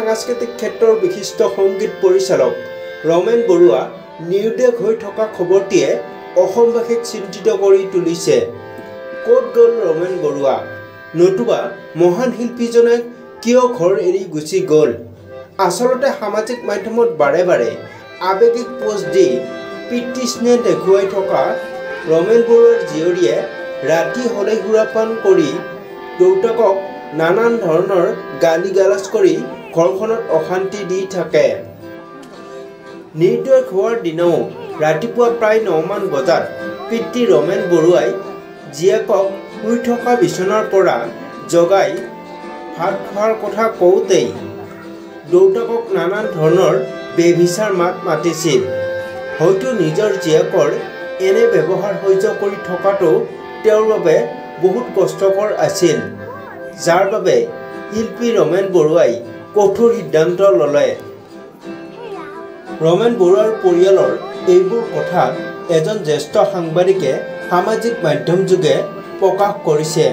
সাংস্কৃতিক ক্ষেত্ৰৰ বিশিষ্ট সংগীত পৰিচালক ৰমেন বৰুৱা নিৰুদ্দেশ হৈ থকা খবৰটিয়ে অসমবাসীক চিন্তিত কৰি তুলিছে। ক'ত গ'ল ৰমেন বৰুৱা? নতুবা মহান শিল্পীজনে কিয় ঘৰ এৰি গুচি গ'ল? আচলতে সামাজিক মাধ্যমত বাৰে বাৰে আৱেগিক পোষ্ট দি পিতৃস্নেহ দেখুৱাই থকা ৰমেন বৰুৱাৰ জীয়ৰীয়ে ৰাতি হ'লে সুৰাপান কৰি দেউতাকক নানান ধৰণৰ গালি গালাজ কৰি ঘৰখনত অশান্তি দি থাকে। নিৰুদ্দেশ হোৱাৰ দিনাও ৰাতিপুৱা প্ৰায় 9 মান বজাত পিতৃ ৰমেন বৰুৱাই জীয়েকক শুই থকা বিচনাৰ পৰা জগাই ভাত খোৱাৰ কথা কওঁতেই দেউতাকক নানান ধৰণৰ বেভিচাৰ মাত মাতিছিল। হয়তো নিজৰ জীয়েকৰ এনে ব্যৱহাৰ সহ্য কৰি থকাটো তেওঁৰ বাবে বহুত কষ্টকৰ আছিল, যাৰ বাবে শিল্পী ৰমেন বৰুৱাই কঠোৰ সিদ্ধান্ত ল'লে। ৰমেন বৰুৱাৰ পৰিয়ালৰ এইবোৰ কথা এজন জ্যেষ্ঠ সাংবাদিকে সামাজিক মাধ্যম যোগে প্ৰকাশ কৰিছে।